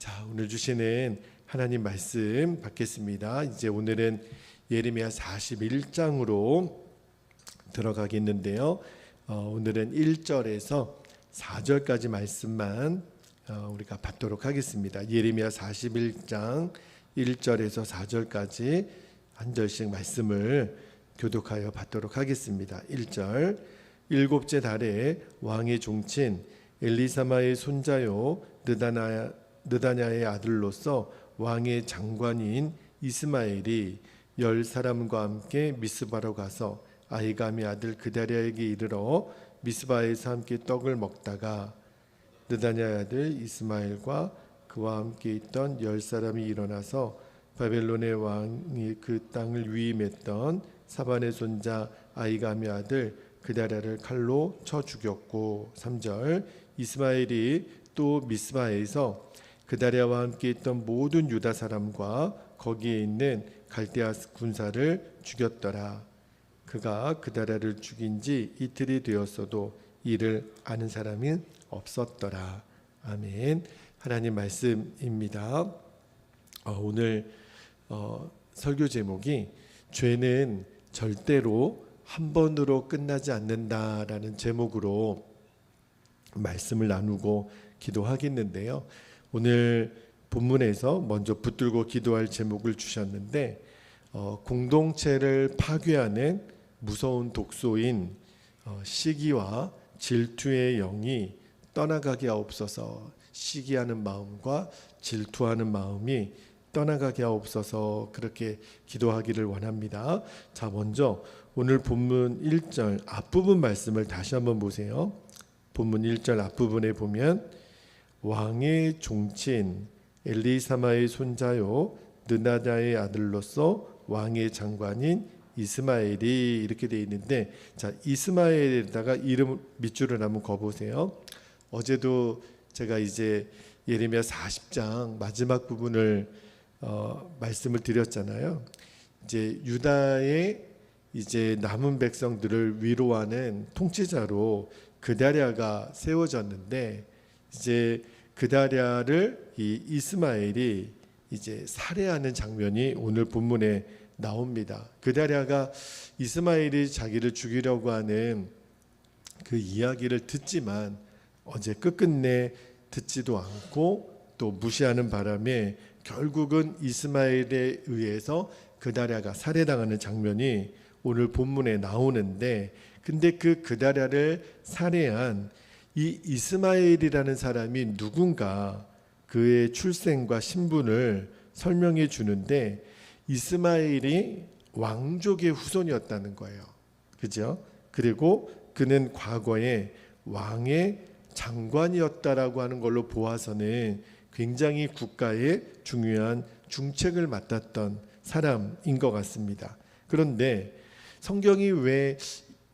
자, 오늘 주시는 하나님 말씀 받겠습니다. 이제 오늘은 예레미야 41장으로 들어가겠는데요. 오늘은 1절에서 4절까지 말씀만 우리가 받도록 하겠습니다. 예레미야 41장 1절에서 4절까지 한 절씩 말씀을 교독하여 받도록 하겠습니다. 1절, 일곱째 달에 왕의 종친 엘리사마의 손자요 느다냐의 아들로서 왕의 장관인 이스마엘이 10사람과 함께 미스바로 가서 아히감의 아들 그다랴에게 이르러 미스바에서 함께 떡을 먹다가 느다냐의 아들 이스마엘과 그와 함께 있던 10사람이 일어나서 바벨론의 왕이 그 땅을 위임했던 사반의 손자 아히감의 아들 그다랴를 칼로 쳐 죽였고, 3절, 이스마엘이 또 미스바에서 그다랴와 함께 있던 모든 유다 사람과 거기에 있는 갈대아 군사를 죽였더라. 그가 그다랴를 죽인 지 이틀이 되었어도 이를 아는 사람이 없었더라. 아멘. 하나님 말씀입니다. 오늘 설교 제목이 죄는 절대로 한 번으로 끝나지 않는다라는 제목으로 말씀을 나누고 기도하겠는데요. 오늘 본문에서 먼저 붙들고 기도할 제목을 주셨는데, 공동체를 파괴하는 무서운 독소인 시기와 질투의 영이 떠나가게 하옵소서. 시기하는 마음과 질투하는 마음이 떠나가게 하옵소서. 그렇게 기도하기를 원합니다. 자, 먼저 오늘 본문 1절 앞부분 말씀을 다시 한번 보세요. 본문 1절 앞부분에 보면 왕의 종친 엘리사마의 손자요 느다냐의 아들로서 왕의 장관인 이스마엘이 이렇게 되어 있는데, 자, 이스마엘에다가 이름 밑줄을 한번 그어보세요. 어제도 제가 이제 예레미야 40장 마지막 부분을 말씀을 드렸잖아요. 이제 유다의 이제 남은 백성들을 위로하는 통치자로 그다랴가 세워졌는데, 이제 그다랴를 이 이스마엘이 이제 살해하는 장면이 오늘 본문에 나옵니다. 그다랴가 이스마엘이 자기를 죽이려고 하는 그 이야기를 듣지만 어제 끝끝내 듣지도 않고 또 무시하는 바람에 결국은 이스마엘에 의해서 그다랴가 살해당하는 장면이 오늘 본문에 나오는데, 근데 그 그다랴를 살해한 이 이스마엘이라는 사람이 누군가 그의 출생과 신분을 설명해 주는데, 이스마엘이 왕족의 후손이었다는 거예요. 그죠? 그리고 그는 과거에 왕의 장관이었다라고 하는 걸로 보아서는 굉장히 국가의 중요한 중책을 맡았던 사람인 것 같습니다. 그런데 성경이 왜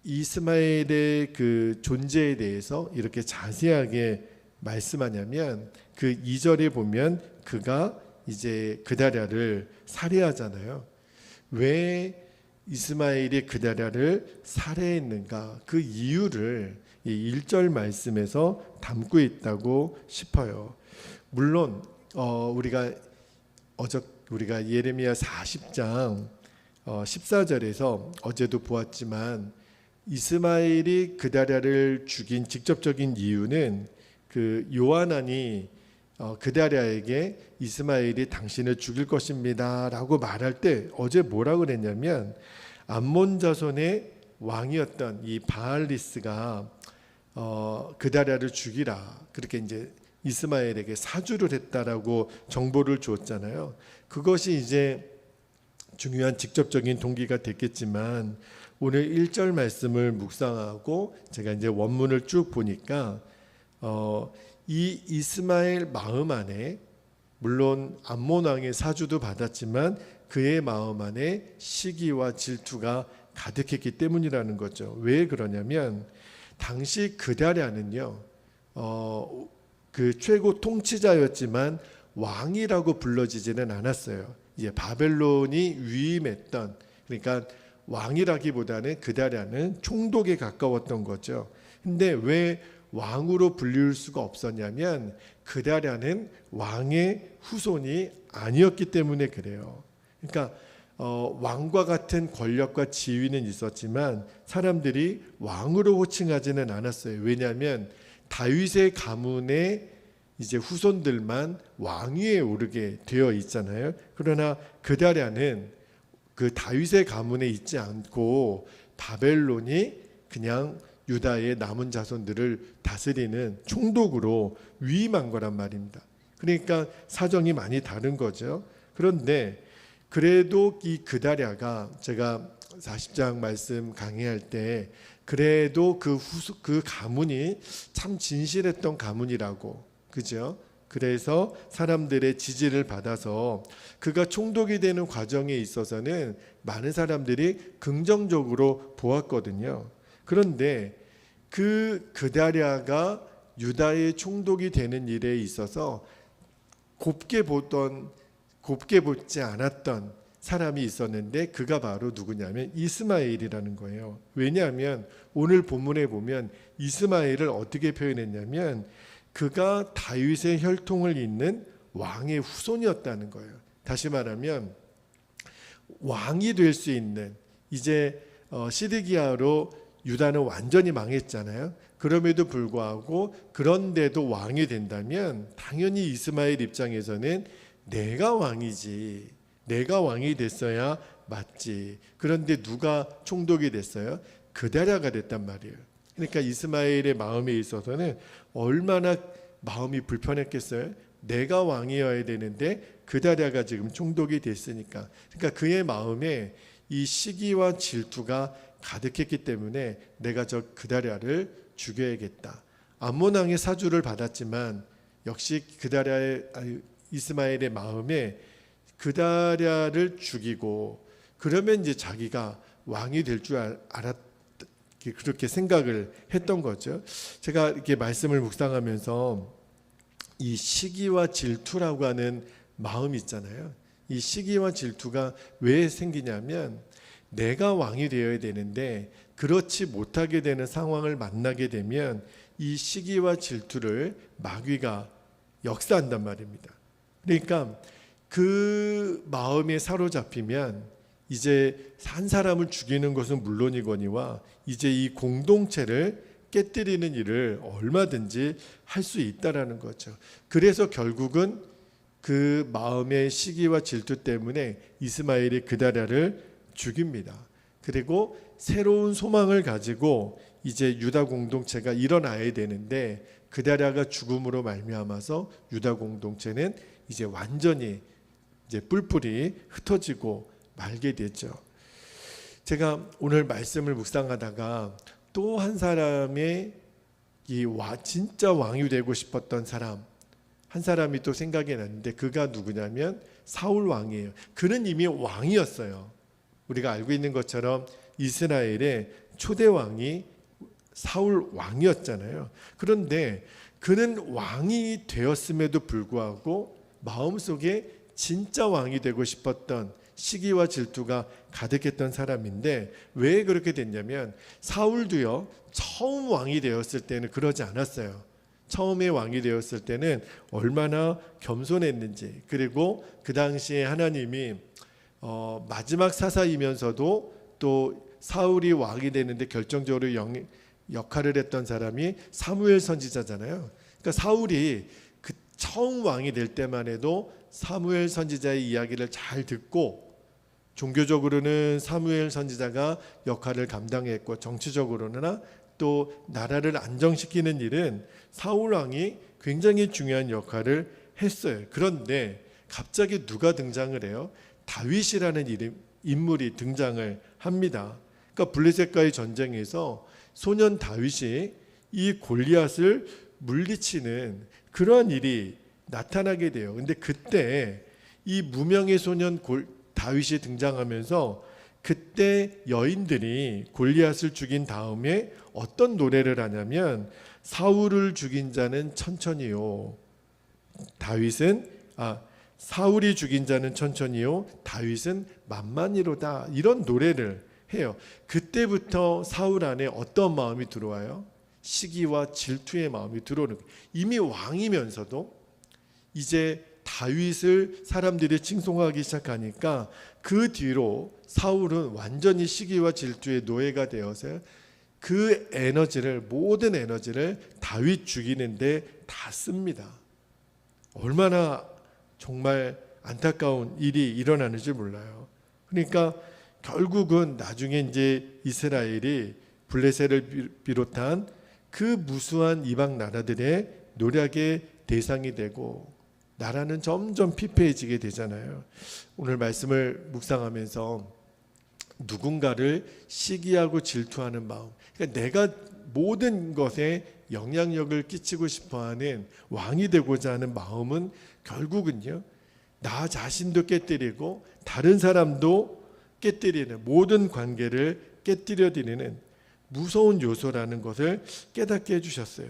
이스마엘의 그 존재에 대해서 이렇게 자세하게 말씀하냐면, 그 2절에 보면 그가 이제 그다랴를 살해하잖아요. 왜 이스마엘이 그다랴를 살해했는가, 그 이유를 이 1절 말씀에서 담고 있다고 싶어요. 물론 우리가 예레미야 40장 14절에서 어제도 보았지만, 이스마엘이 그다랴를 죽인 직접적인 이유는 그 요하난이 그다랴에게 이스마엘이 당신을 죽일 것입니다 라고 말할 때 어제 뭐라고 그랬냐면, 암몬 자손의 왕이었던 이 바알리스가 그다랴를 죽이라, 그렇게 이제 이스마엘에게 사주를 했다라고 정보를 줬잖아요. 그것이 이제 중요한 직접적인 동기가 됐겠지만, 오늘 1절 말씀을 묵상하고 제가 이제 원문을 쭉 보니까 이 이스마엘 마음 안에, 물론 암몬 왕의 사주도 받았지만 그의 마음 안에 시기와 질투가 가득했기 때문이라는 거죠. 왜 그러냐면, 당시 그다랴는요 그 최고 통치자였지만 왕이라고 불러지지는 않았어요. 이제 바벨론이 위임했던, 그러니까 왕이라기보다는 그다랴는 총독에 가까웠던 거죠. 근데 왜 왕으로 불릴 수가 없었냐면, 그다랴는 왕의 후손이 아니었기 때문에 그래요. 그러니까 왕과 같은 권력과 지위는 있었지만 사람들이 왕으로 호칭하지는 않았어요. 왜냐하면 다윗의 가문의 이제 후손들만 왕위에 오르게 되어 있잖아요. 그러나 그다랴는 그 다윗의 가문에 있지 않고 바벨론이 그냥 유다의 남은 자손들을 다스리는 총독으로 위임한 거란 말입니다. 그러니까 사정이 많이 다른 거죠. 그런데 그래도 이 그다랴가 제가 40장 말씀 강의할 때 그래도 그 가문이 참 진실했던 가문이라고, 그죠? 그래서 사람들의 지지를 받아서 그가 총독이 되는 과정에 있어서는 많은 사람들이 긍정적으로 보았거든요. 그런데 그다랴가 유다의 총독이 되는 일에 있어서 곱게 보지 않았던 사람이 있었는데 그가 바로 누구냐면 이스마엘이라는 거예요. 왜냐하면 오늘 본문에 보면 이스마엘을 어떻게 표현했냐면 그가 다윗의 혈통을 잇는 왕의 후손이었다는 거예요. 다시 말하면 왕이 될 수 있는, 이제 시드기야로 유다는 완전히 망했잖아요. 그럼에도 불구하고 그런데도 왕이 된다면 당연히 이스마엘 입장에서는 내가 왕이지, 내가 왕이 됐어야 맞지. 그런데 누가 총독이 됐어요? 그다랴가 됐단 말이에요. 그러니까 이스마엘의 마음에 있어서는 얼마나 마음이 불편했겠어요. 내가 왕이어야 되는데 그다랴가 지금 총독이 됐으니까. 그러니까 그의 마음에 이 시기와 질투가 가득했기 때문에 내가 저 그다랴를 죽여야겠다. 암몬 왕의 사주를 받았지만 역시 이스마엘의 마음에 그다랴를 죽이고 그러면 이제 자기가 왕이 될 줄 알았, 그렇게 생각을 했던 거죠. 제가 이렇게 말씀을 묵상하면서 이 시기와 질투라고 하는 마음이 있잖아요. 이 시기와 질투가 왜 생기냐면 내가 왕이 되어야 되는데 그렇지 못하게 되는 상황을 만나게 되면 이 시기와 질투를 마귀가 역사한단 말입니다. 그러니까 그 마음에 사로잡히면 이제 한 사람을 죽이는 것은 물론이거니와 이제 이 공동체를 깨뜨리는 일을 얼마든지 할 수 있다라는 거죠. 그래서 결국은 그 마음의 시기와 질투 때문에 이스마엘이 그다랴를 죽입니다. 그리고 새로운 소망을 가지고 이제 유다 공동체가 일어나야 되는데 그다랴가 죽음으로 말미암아서 유다 공동체는 이제 완전히 이제 뿔뿔이 흩어지고 말게 되죠. 제가 오늘 말씀을 묵상하다가 또 한 사람의 진짜 왕이 되고 싶었던 사람 한 사람이 또 생각이 났는데 그가 누구냐면 사울 왕이에요. 그는 이미 왕이었어요. 우리가 알고 있는 것처럼 이스라엘의 초대 왕이 사울 왕이었잖아요. 그런데 그는 왕이 되었음에도 불구하고 마음속에 진짜 왕이 되고 싶었던 시기와 질투가 가득했던 사람인데 왜 그렇게 됐냐면 사울도요 처음 왕이 되었을 때는 그러지 않았어요. 처음에 왕이 되었을 때는 얼마나 겸손했는지, 그리고 그 당시에 하나님이 마지막 사사이면서도 또 사울이 왕이 되는데 결정적으로 역할을 했던 사람이 사무엘 선지자잖아요. 그러니까 사울이 그 처음 왕이 될 때만 해도 사무엘 선지자의 이야기를 잘 듣고 종교적으로는 사무엘 선지자가 역할을 감당했고 정치적으로나 또 나라를 안정시키는 일은 사울 왕이 굉장히 중요한 역할을 했어요. 그런데 갑자기 누가 등장을 해요? 다윗이라는 인물이 등장을 합니다. 그러니까 블레셋과의 전쟁에서 소년 다윗이 이 골리앗을 물리치는 그러한 일이 나타나게 돼요. 근데 그때 이 무명의 소년 다윗이 등장하면서 그때 여인들이 골리앗을 죽인 다음에 어떤 노래를 하냐면 사울을 죽인 자는 천천히요 사울이 죽인 자는 천천히요 다윗은 만만히로다, 이런 노래를 해요. 그때부터 사울 안에 어떤 마음이 들어와요? 시기와 질투의 마음이 들어오는 거예요. 이미 왕이면서도 이제 다윗을 사람들이 칭송하기 시작하니까 그 뒤로 사울은 완전히 시기와 질투의 노예가 되어서 그 에너지를, 모든 에너지를 다윗 죽이는데 다 씁니다. 얼마나 정말 안타까운 일이 일어나는지 몰라요. 그러니까 결국은 나중에 이제 이스라엘이 블레셋을 비롯한 그 무수한 이방 나라들의 노략의 대상이 되고 나라는 점점 피폐해지게 되잖아요. 오늘 말씀을 묵상하면서 누군가를 시기하고 질투하는 마음, 그러니까 내가 모든 것에 영향력을 끼치고 싶어하는 왕이 되고자 하는 마음은 결국은요, 나 자신도 깨뜨리고 다른 사람도 깨뜨리는, 모든 관계를 깨뜨려드리는 무서운 요소라는 것을 깨닫게 해주셨어요.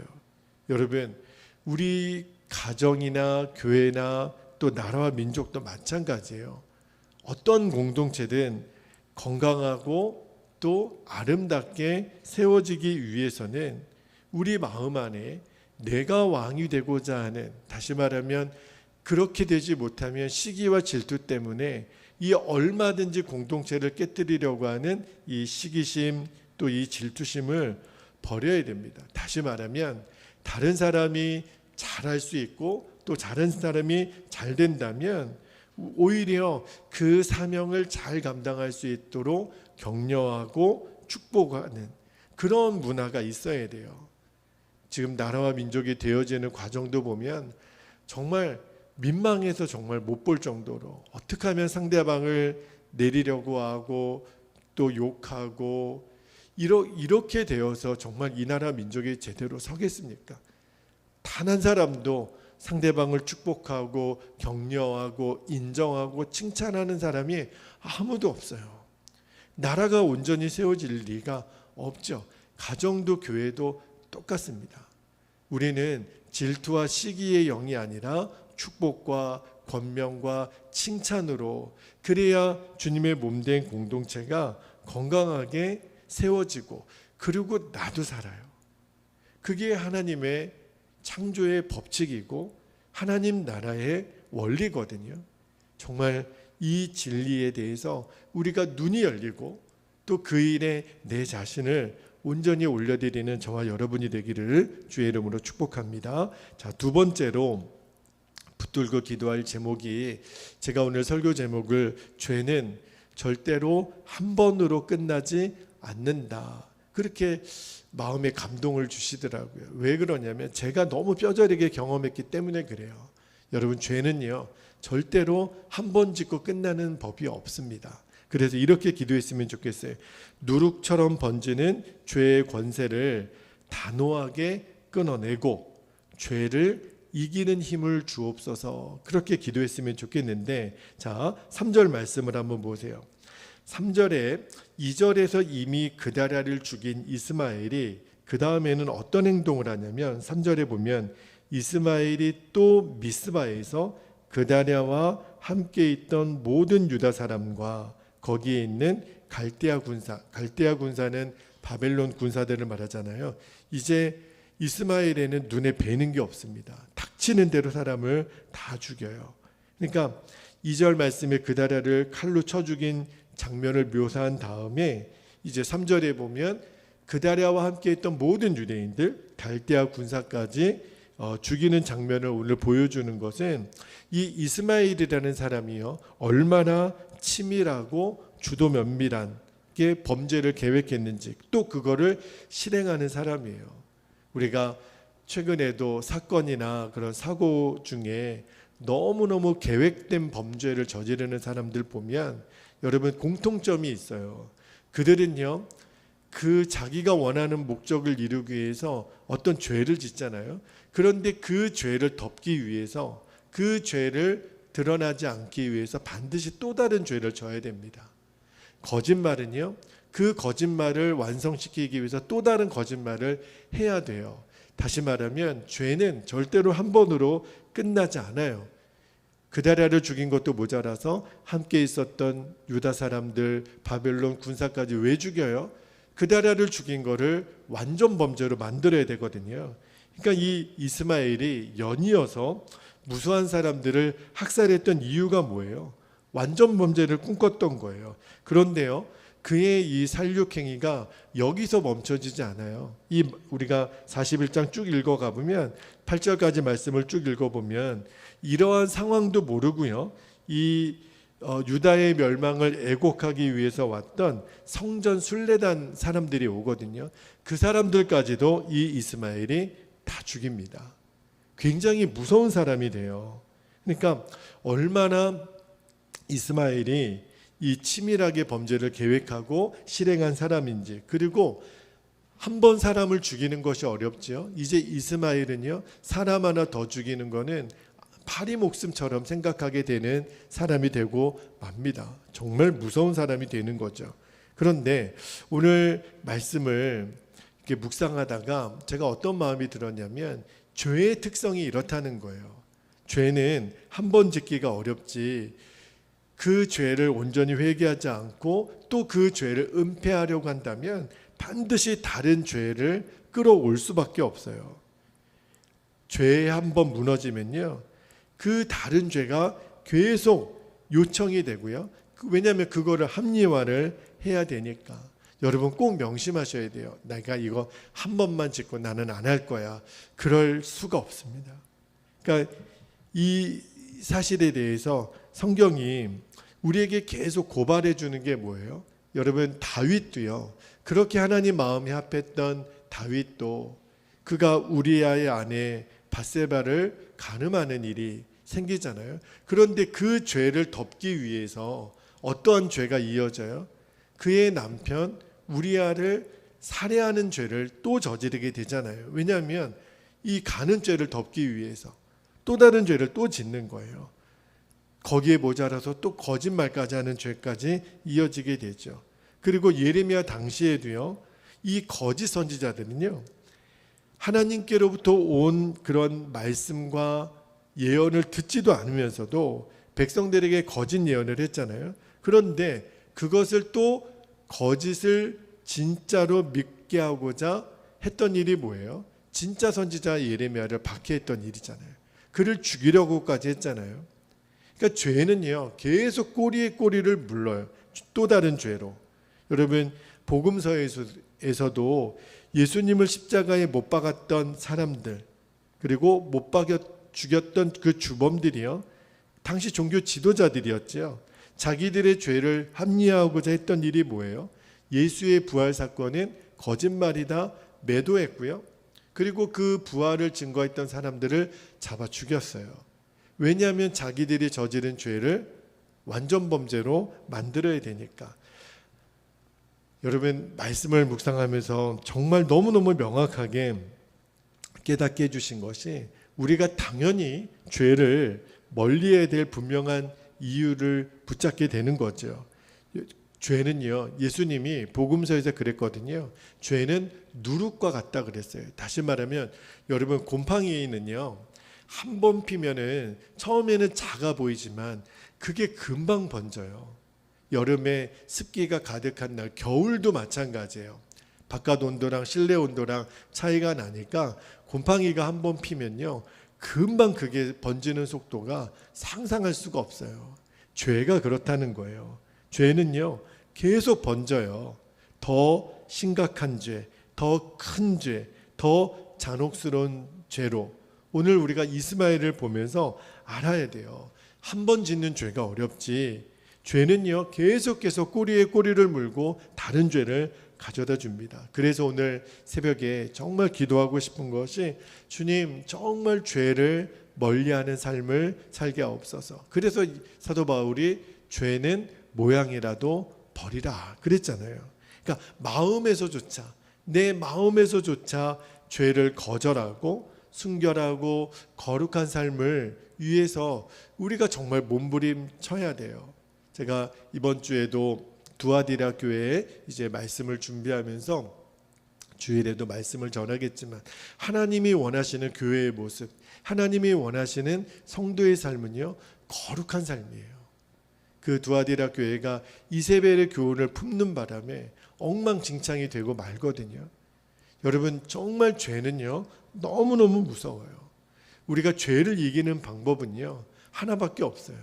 여러분, 우리 가정이나 교회나 또 나라와 민족도 마찬가지예요. 어떤 공동체든 건강하고 또 아름답게 세워지기 위해서는 우리 마음 안에 내가 왕이 되고자 하는, 다시 말하면 그렇게 되지 못하면 시기와 질투 때문에 이 얼마든지 공동체를 깨뜨리려고 하는 이 시기심 또 이 질투심을 버려야 됩니다. 다시 말하면 다른 사람이 잘할 수 있고 또 다른 사람이 잘 된다면 오히려 그 사명을 잘 감당할 수 있도록 격려하고 축복하는 그런 문화가 있어야 돼요. 지금 나라와 민족이 되어지는 과정도 보면 정말 민망해서 정말 못 볼 정도로 어떻게 하면 상대방을 내리려고 하고 또 욕하고 이렇게 되어서 정말 이 나라 민족이 제대로 서겠습니까? 단 한 사람도 상대방을 축복하고 격려하고 인정하고 칭찬하는 사람이 아무도 없어요. 나라가 온전히 세워질 리가 없죠. 가정도 교회도 똑같습니다. 우리는 질투와 시기의 영이 아니라 축복과 권명과 칭찬으로, 그래야 주님의 몸된 공동체가 건강하게 세워지고 그리고 나도 살아요. 그게 하나님의 창조의 법칙이고 하나님 나라의 원리거든요. 정말 이 진리에 대해서 우리가 눈이 열리고 또 그 일에 내 자신을 온전히 올려드리는 저와 여러분이 되기를 주의 이름으로 축복합니다. 자, 두 번째로 붙들고 기도할 제목이, 제가 오늘 설교 제목을 죄는 절대로 한 번으로 끝나지 않는다, 그렇게 마음에 감동을 주시더라고요. 왜 그러냐면 제가 너무 뼈저리게 경험했기 때문에 그래요. 여러분, 죄는요 절대로 한 번 짓고 끝나는 법이 없습니다. 그래서 이렇게 기도했으면 좋겠어요. 누룩처럼 번지는 죄의 권세를 단호하게 끊어내고 죄를 이기는 힘을 주옵소서, 그렇게 기도했으면 좋겠는데, 자 3절 말씀을 한번 보세요. 3절에 2절에서 이미 그다랴를 죽인 이스마엘이 그 다음에는 어떤 행동을 하냐면 3절에 보면 이스마엘이 또 미스바에서 그다랴와 함께 있던 모든 유다 사람과 거기에 있는 갈대아 군사, 갈대아 군사는 바벨론 군사들을 말하잖아요. 이제 이스마엘에는 눈에 뵈는 게 없습니다. 닥치는 대로 사람을 다 죽여요. 그러니까 2절 말씀에 그다랴를 칼로 쳐 죽인 장면을 묘사한 다음에 이제 3절에 보면 그다랴와 함께 있던 모든 유대인들, 갈대아 군사까지 죽이는 장면을 오늘 보여주는 것은 이 이스마엘이라는 사람이요 얼마나 치밀하고 주도 면밀하게 범죄를 계획했는지, 또 그거를 실행하는 사람이에요. 우리가 최근에도 사건이나 그런 사고 중에 너무너무 계획된 범죄를 저지르는 사람들 보면 여러분 공통점이 있어요. 그들은요 그 자기가 원하는 목적을 이루기 위해서 어떤 죄를 짓잖아요. 그런데 그 죄를 덮기 위해서, 그 죄를 드러나지 않기 위해서 반드시 또 다른 죄를 져야 됩니다. 거짓말은요 그 거짓말을 완성시키기 위해서 또 다른 거짓말을 해야 돼요. 다시 말하면 죄는 절대로 한 번으로 끝나지 않아요. 그다랴를 죽인 것도 모자라서 함께 있었던 유다 사람들, 바벨론 군사까지 왜 죽여요? 그다랴를 죽인 거를 완전 범죄로 만들어야 되거든요. 그러니까 이 이스마엘이 연이어서 무수한 사람들을 학살했던 이유가 뭐예요? 완전 범죄를 꿈꿨던 거예요. 그런데요, 그의 이 살육행위가 여기서 멈춰지지 않아요. 우리가 41장 쭉 읽어가 보면 8절까지 말씀을 쭉 읽어보면 이러한 상황도 모르고요, 유다의 멸망을 애곡하기 위해서 왔던 성전 순례단 사람들이 오거든요. 그 사람들까지도 이 이스마엘이 다 죽입니다. 굉장히 무서운 사람이 돼요. 그러니까 얼마나 이스마엘이 이 치밀하게 범죄를 계획하고 실행한 사람인지, 그리고 한 번 사람을 죽이는 것이 어렵죠. 이제 이스마엘은요, 사람 하나 더 죽이는 거는 파리 목숨처럼 생각하게 되는 사람이 되고 맙니다. 정말 무서운 사람이 되는 거죠. 그런데 오늘 말씀을 이렇게 묵상하다가 제가 어떤 마음이 들었냐면, 죄의 특성이 이렇다는 거예요. 죄는 한 번 짓기가 어렵지, 그 죄를 온전히 회개하지 않고 또 그 죄를 은폐하려고 한다면 반드시 다른 죄를 끌어올 수밖에 없어요. 죄에 한번 무너지면요, 그 다른 죄가 계속 요청이 되고요. 왜냐하면 그거를 합리화를 해야 되니까. 여러분 꼭 명심하셔야 돼요. 내가 이거 한 번만 짓고 나는 안 할 거야. 그럴 수가 없습니다. 그러니까 이 사실에 대해서 성경이 우리에게 계속 고발해 주는 게 뭐예요? 여러분, 다윗도요, 그렇게 하나님 마음에 합했던 다윗도 그가 우리아의 아내 밧세바를 간음하는 일이 생기잖아요. 그런데 그 죄를 덮기 위해서 어떠한 죄가 이어져요? 그의 남편 우리아를 살해하는 죄를 또 저지르게 되잖아요. 왜냐하면 이 간음죄를 덮기 위해서 또 다른 죄를 또 짓는 거예요. 거기에 모자라서 또 거짓말까지 하는 죄까지 이어지게 되죠. 그리고 예레미야 당시에도요, 이 거짓 선지자들은요, 하나님께로부터 온 그런 말씀과 예언을 듣지도 않으면서도 백성들에게 거짓 예언을 했잖아요. 그런데 그것을 또 거짓을 진짜로 믿게 하고자 했던 일이 뭐예요? 진짜 선지자 예레미야를 박해했던 일이잖아요. 그를 죽이려고까지 했잖아요. 그러니까 죄는요, 계속 꼬리에 꼬리를 물러요. 또 다른 죄로. 여러분, 복음서에서도 예수님을 십자가에 못 박았던 사람들, 그리고 못 박여 죽였던 그 주범들이요, 당시 종교 지도자들이었죠. 자기들의 죄를 합리화하고자 했던 일이 뭐예요? 예수의 부활 사건은 거짓말이다 매도했고요. 그리고 그 부활을 증거했던 사람들을 잡아 죽였어요. 왜냐하면 자기들이 저지른 죄를 완전 범죄로 만들어야 되니까. 여러분, 말씀을 묵상하면서 정말 너무너무 명확하게 깨닫게 해주신 것이, 우리가 당연히 죄를 멀리해야 될 분명한 이유를 붙잡게 되는 거죠. 죄는요, 예수님이 복음서에서 그랬거든요. 죄는 누룩과 같다 그랬어요. 다시 말하면 여러분, 곰팡이는요, 한 번 피면은 처음에는 작아 보이지만 그게 금방 번져요. 여름에 습기가 가득한 날, 겨울도 마찬가지예요. 바깥 온도랑 실내 온도랑 차이가 나니까 곰팡이가 한 번 피면요, 금방 그게 번지는 속도가 상상할 수가 없어요. 죄가 그렇다는 거예요. 죄는요, 계속 번져요. 더 심각한 죄, 더 큰 죄, 더 잔혹스러운 죄로. 오늘 우리가 이스마엘을 보면서 알아야 돼요. 한 번 짓는 죄가 어렵지, 죄는요, 계속해서 꼬리에 꼬리를 물고 다른 죄를 가져다 줍니다. 그래서 오늘 새벽에 정말 기도하고 싶은 것이, 주님, 정말 죄를 멀리하는 삶을 살게 하옵소서. 그래서 사도 바울이 죄는 모양이라도 버리라 그랬잖아요. 그러니까 마음에서조차, 내 마음에서조차 죄를 거절하고 순결하고 거룩한 삶을 위해서 우리가 정말 몸부림쳐야 돼요. 제가 이번 주에도 두아디라 교회에 이제 말씀을 준비하면서 주일에도 말씀을 전하겠지만, 하나님이 원하시는 교회의 모습, 하나님이 원하시는 성도의 삶은요, 거룩한 삶이에요. 그 두아디라 교회가 이세벨의 교훈을 품는 바람에 엉망진창이 되고 말거든요. 여러분, 정말 죄는요, 너무너무 무서워요. 우리가 죄를 이기는 방법은요, 하나밖에 없어요.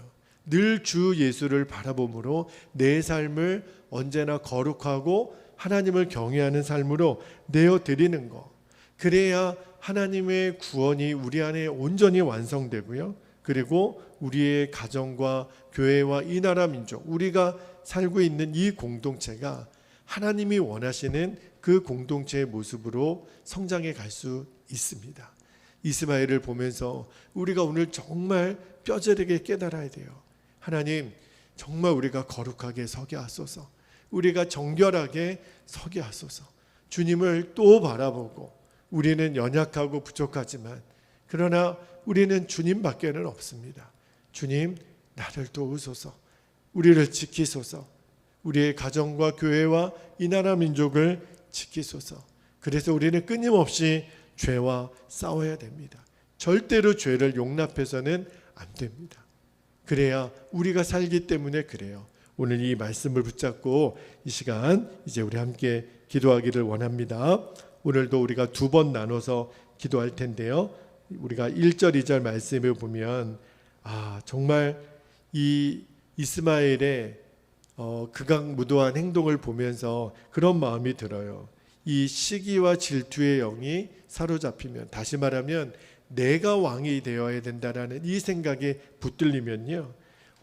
늘 주 예수를 바라봄으로 내 삶을 언제나 거룩하고 하나님을 경외하는 삶으로 내어드리는 것. 그래야 하나님의 구원이 우리 안에 온전히 완성되고요. 그리고 우리의 가정과 교회와 이 나라 민족, 우리가 살고 있는 이 공동체가 하나님이 원하시는 그 공동체의 모습으로 성장해 갈 수 있습니다. 이스마엘을 보면서 우리가 오늘 정말 뼈저리게 깨달아야 돼요. 하나님, 정말 우리가 거룩하게 서게 하소서. 우리가 정결하게 서게 하소서. 주님을 또 바라보고, 우리는 연약하고 부족하지만 그러나 우리는 주님밖에는 없습니다. 주님, 나를 도우소서. 우리를 지키소서. 우리의 가정과 교회와 이 나라 민족을 지키소서. 그래서 우리는 끊임없이 죄와 싸워야 됩니다. 절대로 죄를 용납해서는 안 됩니다. 그래야 우리가 살기 때문에 그래요. 오늘 이 말씀을 붙잡고 이 시간 이제 우리 함께 기도하기를 원합니다. 오늘도 우리가 두 번 나눠서 기도할 텐데요. 우리가 1절 2절 말씀을 보면 정말 이 이스마엘의 극악무도한 행동을 보면서 그런 마음이 들어요. 이 시기와 질투의 영이 사로잡히면, 다시 말하면 내가 왕이 되어야 된다라는 이 생각에 붙들리면요,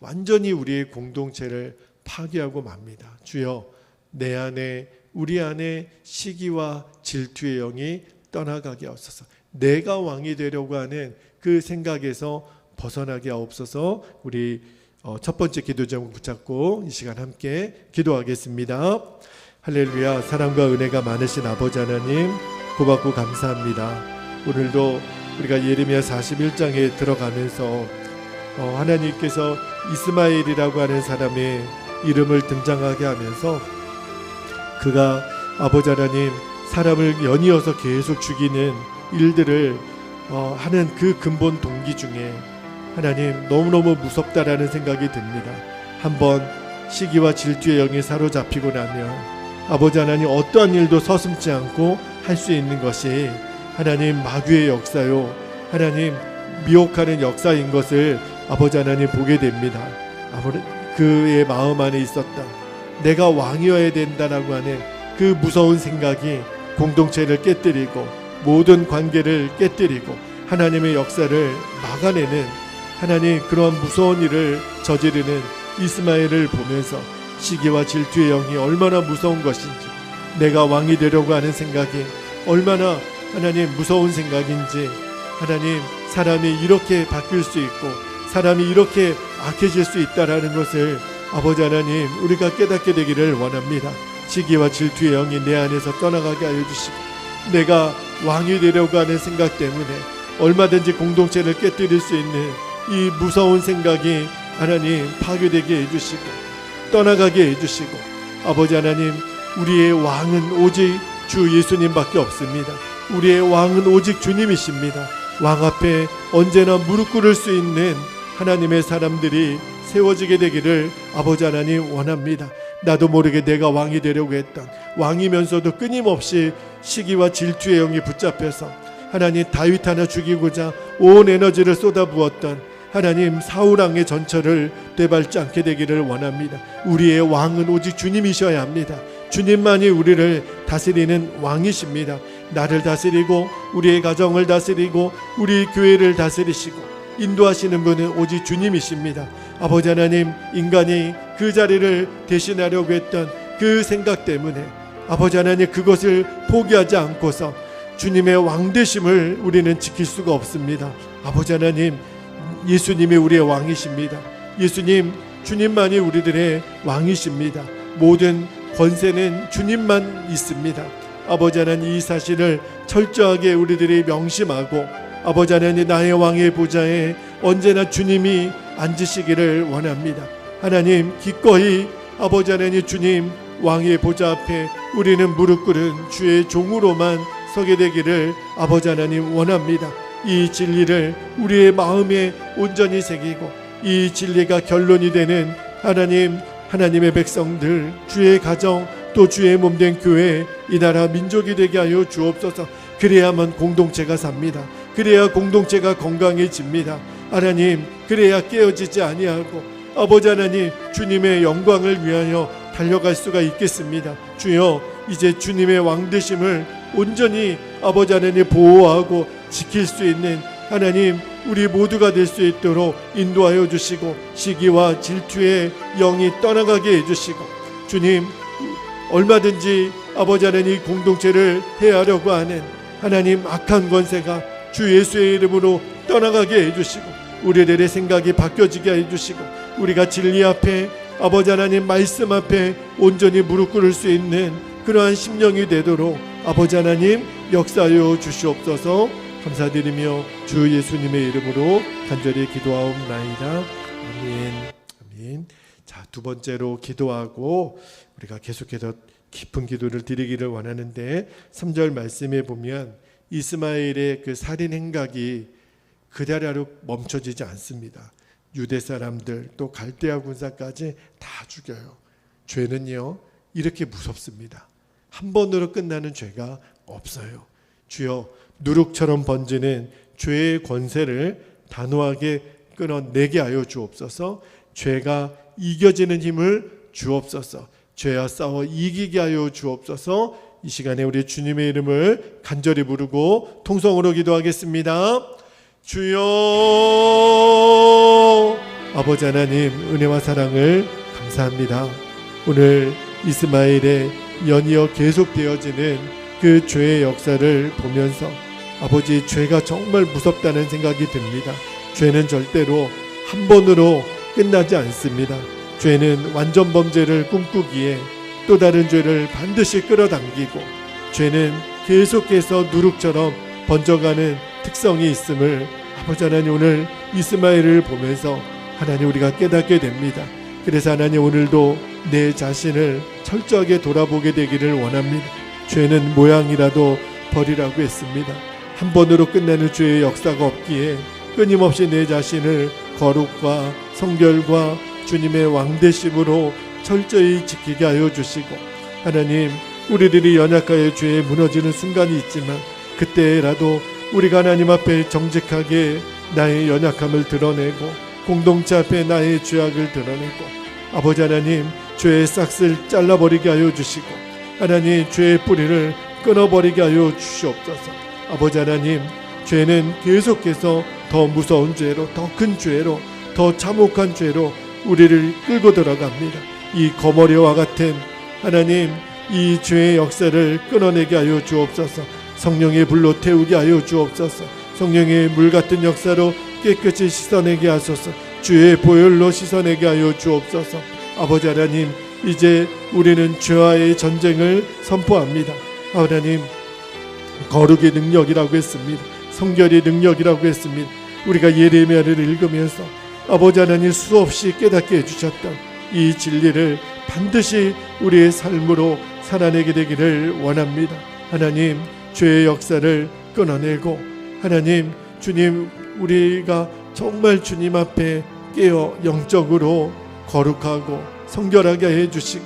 완전히 우리의 공동체를 파괴하고 맙니다. 주여, 내 안에, 우리 안에 시기와 질투의 영이 떠나가게 하옵소서. 내가 왕이 되려고 하는 그 생각에서 벗어나게 하옵소서. 우리 첫 번째 기도 제목 붙잡고 이 시간 함께 기도하겠습니다. 할렐루야. 사랑과 은혜가 많으신 아버지 하나님, 고맙고 감사합니다. 오늘도 우리가 예레미야 41장에 들어가면서 하나님께서 이스마엘이라고 하는 사람의 이름을 등장하게 하면서 그가 아버지 하나님, 사람을 연이어서 계속 죽이는 일들을 하는 그 근본 동기 중에 하나님, 너무너무 무섭다라는 생각이 듭니다. 한번 시기와 질투의 영이 사로잡히고 나면 아버지 하나님, 어떠한 일도 서슴지 않고 할 수 있는 것이 하나님 마귀의 역사요, 하나님 미혹하는 역사인 것을 아버지 하나님 보게 됩니다. 그의 마음 안에 있었던 내가 왕이어야 된다라고 하는 그 무서운 생각이 공동체를 깨뜨리고 모든 관계를 깨뜨리고 하나님의 역사를 막아내는 하나님, 그런 무서운 일을 저지르는 이스마엘을 보면서 시기와 질투의 영이 얼마나 무서운 것인지, 내가 왕이 되려고 하는 생각이 얼마나 하나님 무서운 생각인지, 하나님, 사람이 이렇게 바뀔 수 있고 사람이 이렇게 악해질 수 있다라는 것을 아버지 하나님, 우리가 깨닫게 되기를 원합니다. 시기와 질투의 영이 내 안에서 떠나가게 하여 주시고, 내가 왕이 되려고 하는 생각 때문에 얼마든지 공동체를 깨뜨릴 수 있는 이 무서운 생각이 하나님 파괴되게 해주시고 떠나가게 해주시고, 아버지 하나님, 우리의 왕은 오직 주 예수님밖에 없습니다. 우리의 왕은 오직 주님이십니다. 왕 앞에 언제나 무릎 꿇을 수 있는 하나님의 사람들이 세워지게 되기를 아버지 하나님 원합니다. 나도 모르게 내가 왕이 되려고 했던, 왕이면서도 끊임없이 시기와 질투의 영이 붙잡혀서 하나님 다윗 하나 죽이고자 온 에너지를 쏟아부었던 하나님 사울왕의 전철을 되밟지 않게 되기를 원합니다. 우리의 왕은 오직 주님이셔야 합니다. 주님만이 우리를 다스리는 왕이십니다. 나를 다스리고 우리의 가정을 다스리고 우리 교회를 다스리시고 인도하시는 분은 오직 주님이십니다. 아버지 하나님, 인간이 그 자리를 대신하려고 했던 그 생각 때문에 아버지 하나님, 그것을 포기하지 않고서 주님의 왕되심을 우리는 지킬 수가 없습니다. 아버지 하나님, 예수님이 우리의 왕이십니다. 예수님, 주님만이 우리들의 왕이십니다. 모든 권세는 주님만 있습니다. 아버지 하나님, 이 사실을 철저하게 우리들이 명심하고 아버지 하나님, 나의 왕의 보좌에 언제나 주님이 앉으시기를 원합니다. 하나님, 기꺼이 아버지 하나님, 주님 왕의 보좌 앞에 우리는 무릎 꿇은 주의 종으로만 서게 되기를 아버지 하나님 원합니다. 이 진리를 우리의 마음에 온전히 새기고 이 진리가 결론이 되는 하나님의 백성들, 주의 가정, 또 주의 몸된 교회, 이 나라 민족이 되게 하여 주옵소서. 그래야만 공동체가 삽니다. 그래야 공동체가 건강해집니다. 하나님, 그래야 깨어지지 아니하고 아버지 하나님, 주님의 영광을 위하여 달려갈 수가 있겠습니다. 주여, 이제 주님의 왕되심을 온전히 아버지 하나님 보호하고 지킬 수 있는 하나님, 우리 모두가 될 수 있도록 인도하여 주시고 시기와 질투의 영이 떠나가게 해주시고, 주님, 얼마든지 아버지 하나님 공동체를 해하려고 하는 하나님 악한 권세가 주 예수의 이름으로 떠나가게 해주시고, 우리들의 생각이 바뀌어지게 해주시고, 우리가 진리 앞에 아버지 하나님 말씀 앞에 온전히 무릎 꿇을 수 있는 그러한 심령이 되도록 아버지 하나님 역사하여 주시옵소서. 감사드리며 주 예수님의 이름으로 간절히 기도하옵나이다. 아멘. 아멘. 자, 두 번째로 기도하고 우리가 계속해서 깊은 기도를 드리기를 원하는데, 3절 말씀에 보면 이스마엘의 그 살인 행각이 그대로 멈춰지지 않습니다. 유대 사람들 또 갈대아 군사까지 다 죽여요. 죄는요 이렇게 무섭습니다. 한 번으로 끝나는 죄가 없어요. 주여, 누룩처럼 번지는 죄의 권세를 단호하게 끊어내게 하여 주옵소서. 죄가 이겨지는 힘을 주옵소서. 죄와 싸워 이기게 하여 주옵소서. 이 시간에 우리 주님의 이름을 간절히 부르고 통성으로 기도하겠습니다. 주여, 아버지 하나님, 은혜와 사랑을 감사합니다. 오늘 이스마엘의 연이어 계속되어지는 그 죄의 역사를 보면서 아버지, 죄가 정말 무섭다는 생각이 듭니다. 죄는 절대로 한 번으로 끝나지 않습니다. 죄는 완전 범죄를 꿈꾸기에 또 다른 죄를 반드시 끌어당기고, 죄는 계속해서 누룩처럼 번져가는 특성이 있음을 아버지 하나님, 오늘 이스마엘을 보면서 하나님 우리가 깨닫게 됩니다. 그래서 하나님, 오늘도 내 자신을 철저하게 돌아보게 되기를 원합니다. 죄는 모양이라도 버리라고 했습니다. 한 번으로 끝내는 죄의 역사가 없기에 끊임없이 내 자신을 거룩과 성결과 주님의 왕되심으로 철저히 지키게 하여 주시고, 하나님, 우리들이 연약하여 죄에 무너지는 순간이 있지만 그때라도 우리가 하나님 앞에 정직하게 나의 연약함을 드러내고 공동체 앞에 나의 죄악을 드러내고, 아버지 하나님, 죄의 싹을 잘라버리게 하여 주시고, 하나님, 죄의 뿌리를 끊어버리게 하여 주시옵소서. 아버지 하나님, 죄는 계속해서 더 무서운 죄로, 더 큰 죄로, 더 참혹한 죄로 우리를 끌고 들어갑니다. 이 거머리와 같은 하나님, 이 죄의 역사를 끊어내게 하여 주옵소서. 성령의 불로 태우게 하여 주옵소서. 성령의 물 같은 역사로 깨끗이 씻어내게 하소서. 주의 보혈로 씻어내게 하여 주옵소서. 아버지 하나님, 이제 우리는 죄와의 전쟁을 선포합니다. 하나님, 거룩의 능력이라고 했습니다. 성결의 능력이라고 했습니다. 우리가 예레미야를 읽으면서 아버지 하나님 수없이 깨닫게 해주셨던 이 진리를 반드시 우리의 삶으로 살아내게 되기를 원합니다. 하나님, 죄의 역사를 끊어내고, 하나님, 주님, 우리가 정말 주님 앞에 깨어 영적으로 거룩하고 성결하게 해주시고,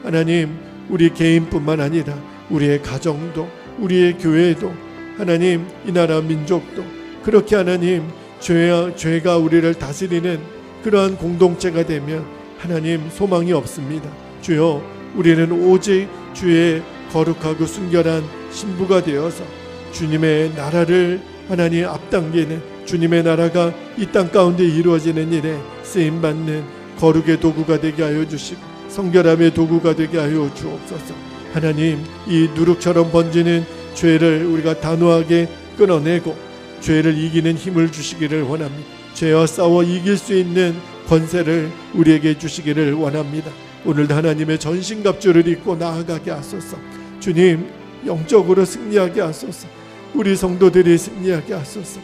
하나님, 우리 개인뿐만 아니라 우리의 가정도, 우리의 교회도, 하나님, 이 나라 민족도 그렇게 하나님, 죄가 우리를 다스리는 그러한 공동체가 되면 하나님, 소망이 없습니다. 주여, 우리는 오직 주의 거룩하고 순결한 신부가 되어서 주님의 나라를 하나님 앞당기는, 주님의 나라가 이 땅 가운데 이루어지는 일에 쓰임받는 거룩의 도구가 되게 하여 주시고 성결함의 도구가 되게 하여 주옵소서. 하나님, 이 누룩처럼 번지는 죄를 우리가 단호하게 끊어내고 죄를 이기는 힘을 주시기를 원합니다. 죄와 싸워 이길 수 있는 권세를 우리에게 주시기를 원합니다. 오늘도 하나님의 전신갑주를 입고 나아가게 하소서. 주님, 영적으로 승리하게 하소서. 우리 성도들이 승리하게 하소서.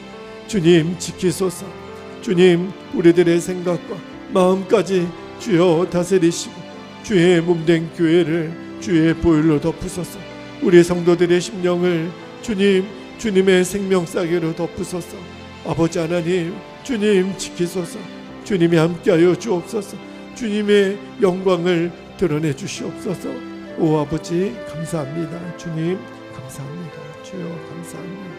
주님, 지키소서. 주님, 우리들의 생각과 마음까지 주여 다스리시고 주의 몸된 교회를 주의 보혈로 덮으소서. 우리 성도들의 심령을 주님, 주님의 생명싸개로 덮으소서. 아버지 하나님, 주님 지키소서. 주님이 함께하여 주옵소서. 주님의 영광을 드러내 주시옵소서. 오 아버지, 감사합니다. 주님 감사합니다. 주여 감사합니다.